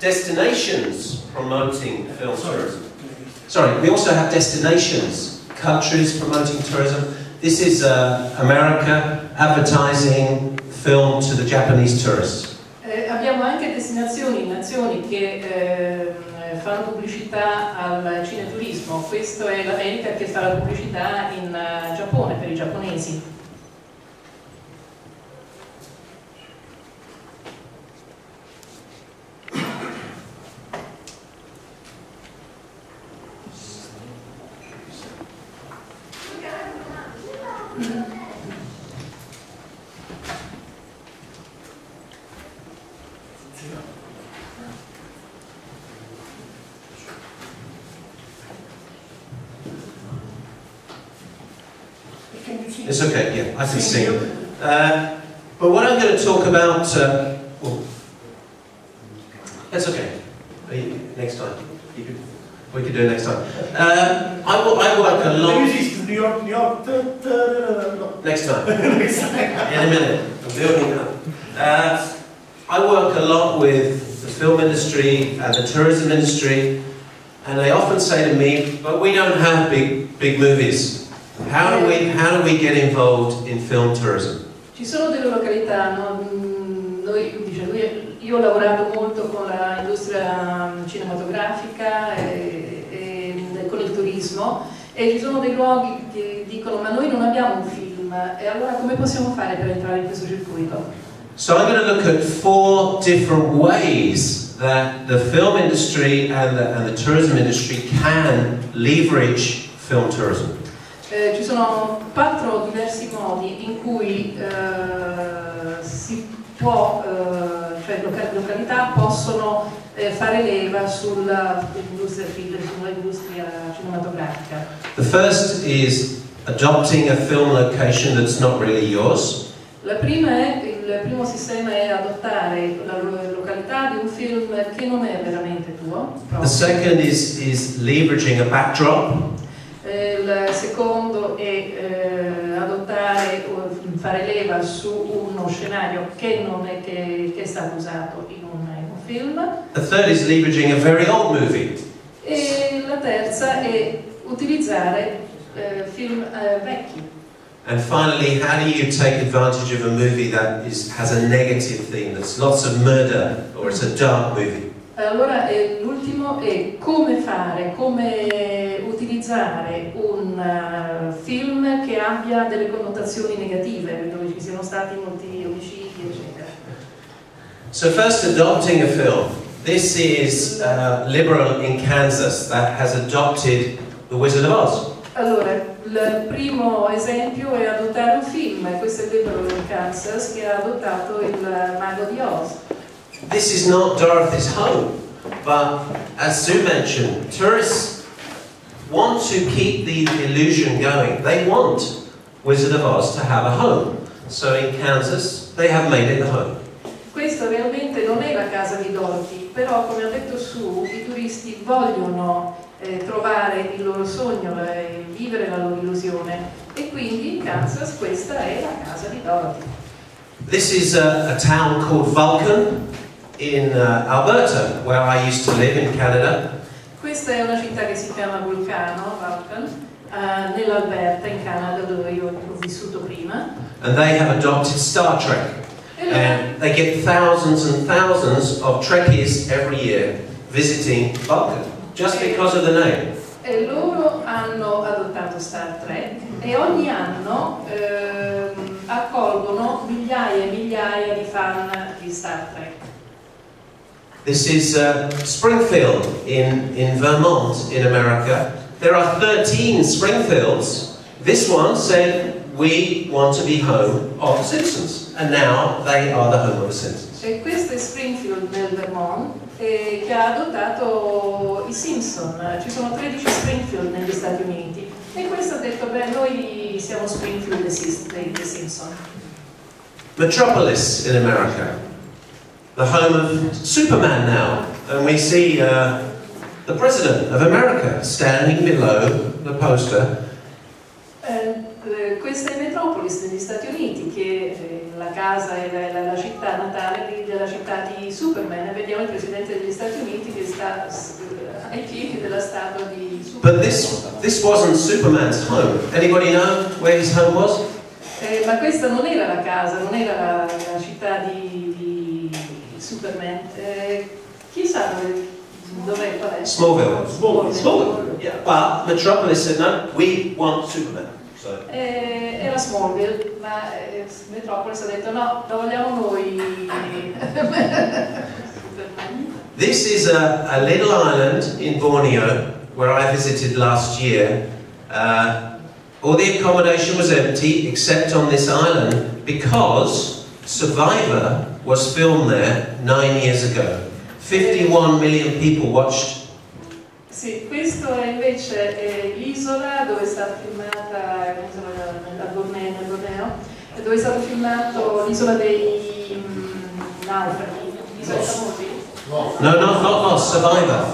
destinations promoting film tourism. Sorry, we also have destinations, countries promoting tourism. This is America advertising film to the Japanese tourists. Abbiamo anche destinazioni, nazioni che fanno pubblicità al cineturismo. Questo è l'America che fa la pubblicità in Giappone per i giapponesi. It's okay, yeah, I can sing. But what I'm going to talk about, well, that's okay. Next time. We could do it next time. I work a lot. Next time. In a minute. I'm building up. I work a lot with the film industry and the tourism industry, and they often say to me, "But we don't have big movies. How do we get involved in film tourism?" Ci sono delle località, no? Io ho lavorato molto con l'industria cinematografica e con il turismo, e ci sono dei luoghi che dicono: ma noi non abbiamo un film, e allora come possiamo fare per entrare in questo circuito? So I'm going to look at 4 different ways that the film industry and the tourism industry can leverage film tourism. Ci sono 4 diversi modi in cui si può, cioè località possono fare leva sull'industria cinematografica. The first is adopting a film location that's not really yours. Il primo sistema è adottare la località di un film che non è veramente tuo. The second is leveraging a backdrop. Il secondo è adottare o fare leva su uno scenario che non è che è stato usato in un film. The third is leveraging a very old movie. E la terza è utilizzare film vecchi. And finally, how do you take advantage of a movie that has a negative theme, that's lots of murder, or it's a dark movie? Allora l'ultimo è come utilizzare un film che abbia delle connotazioni negative, dove ci siano stati molti omicidi, eccetera. So first, adopting a film. This is Liberal in Kansas that has adopted The Wizard of Oz. Allora, il primo esempio è adottare un film, questo è Liberal in Kansas che ha adottato il Mago di Oz. This is not Dorothy's home, but as Sue mentioned, tourists want to keep the illusion going. They want Wizard of Oz to have a home. So in Kansas, they have made it the home. Questo realmente non è la casa di Dorothy, però come ha detto Sue, i turisti vogliono trovare il loro sogno, vivere la loro illusione, e quindi in Kansas questa è la casa di Dorothy. This is a town called Vulcan in Alberta, where I used to live in Canada. Questa è una città che si chiama Vulcan, nell'Alberta, in Canada, dove io ho vissuto prima. And they have adopted Star Trek. And they get thousands and thousands of Trekkies every year visiting Vulcan, just because of the name. E loro hanno adottato Star Trek e ogni anno accolgono migliaia e migliaia di fan di Star Trek. This is Springfield in Vermont in America. There are 13 Springfields. This one said, "We want to be home of the Simpsons." And now they are the home of the Simpsons. E questo è Springfield nel Vermont, che ha adottato i Simpson. Ci sono 13 Springfield negli Stati Uniti. E questo ha detto: beh, noi siamo Springfield dei Simpson. Metropolis in America, the home of Superman now. And we see the President of America standing below the poster. Questa è Metropolis negli Stati Uniti, che è la casa e la città natale della città di Superman e vediamo il Presidente degli Stati Uniti che sta ai piedi della statua di Superman. But this wasn't Superman's home. Anybody know where his home was? Ma questa non era la casa, non era la città di Superman. Chi sa dov'è? Qual è? Smallville. Yeah. But Metropolis said no, we want Superman. So. Era Smallville, ma Metropolis ha detto no, lo vogliamo noi. This is a little island in Borneo where I visited last year. All the accommodation was empty except on this island because Survivor was filmed there 9 years ago. 51 million people watched. Sì, questo è invece l'isola dove è stata filmata, nel Borneo, dove è stato filmato l'isola dei naufraghi, l'isola dei famosi. No, not Lost, Survivor.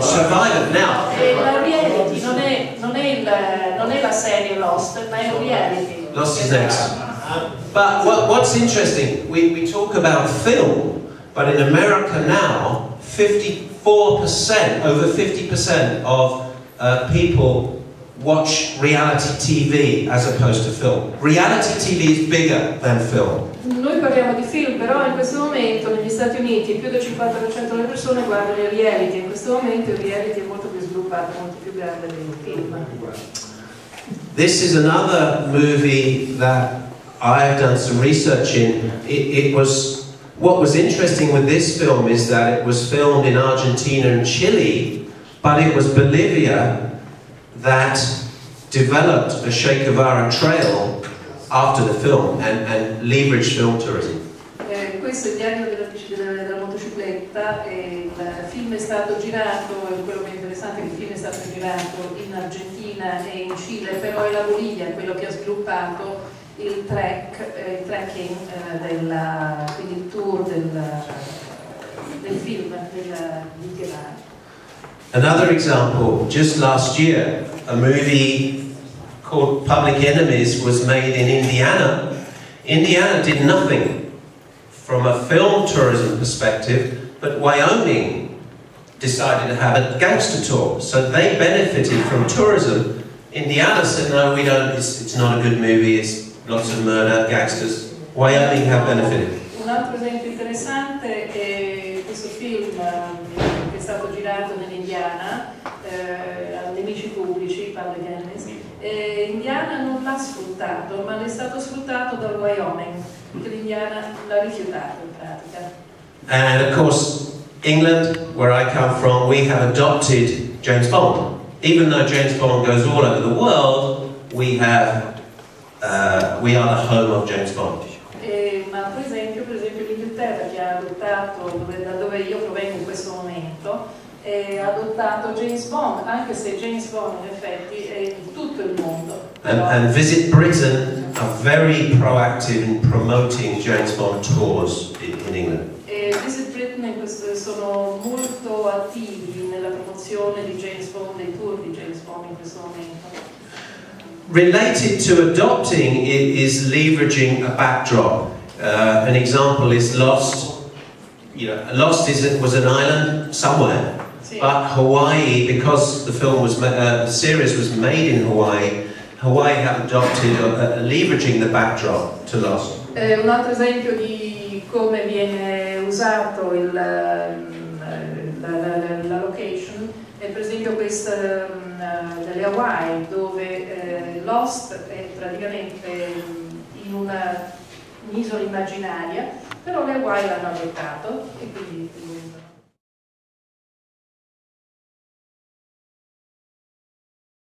Survivor, now. La reality non è la serie Lost, ma è reality. Lost is next. But what's interesting, we talk about film, but in America now, 54%, over 50% of people watch reality TV as opposed to film. Reality TV is bigger than film. Noi parliamo di film, però in questo momento negli Stati Uniti più del 50% delle persone guardano i reality, in questo momento il reality è molto più sviluppato, molto più grande del film. This is another movie that I have done some research in. What was interesting with this film is that it was filmed in Argentina and Chile, but it was Bolivia that developed a Che Guevara trail after the film and leveraged film tourism. Questo è il diario della motocicletta, e il film è stato girato, e quello che è interessante è che il film è stato girato in Argentina e in Cile, però è la Bolivia quello che ha sviluppato il trekking, quindi il tour del film di Guevara. Another example, just last year, a movie called Public Enemies was made in Indiana. Indiana did nothing from a film tourism perspective, but Wyoming decided to have a gangster tour, so they benefited from tourism. Indiana said, no, we don't, it's not a good movie, it's lots of murder, gangsters. Wyoming have benefited. Un altro esempio interessante è questo film che è stato girato nell'Indiana, a nemici pubblici, Public Enemies. Indiana non l'ha sfruttato, ma è stato sfruttato dal Wyoming, perché l'Indiana l'ha rifiutato in pratica. And of course, England, where I come from, we have adopted James Bond. Even though James Bond goes all over the world, we are the home of James Bond. Ma per esempio l'Inghilterra, che ha adottato, da dove io provengo in questo momento, ha adottato James Bond, anche se James Bond in effetti è in tutto il mondo. And Visit Britain are very proactive in promoting James Bond tours in England. Visit Britain sono molto attivi nella promozione di James Bond, dei tour di James Bond in questo momento. Related to adopting is leveraging a backdrop. An example is Lost. You know, Lost was an island somewhere, but Hawaii, because the film was the series was made in Hawaii, Hawaii have adopted leveraging the backdrop to Lost. Un altro esempio di come viene usato la location è per esempio questa delle Hawaii, dove Lost è praticamente in un'isola immaginaria, però le Hawaii l'hanno adottato e quindi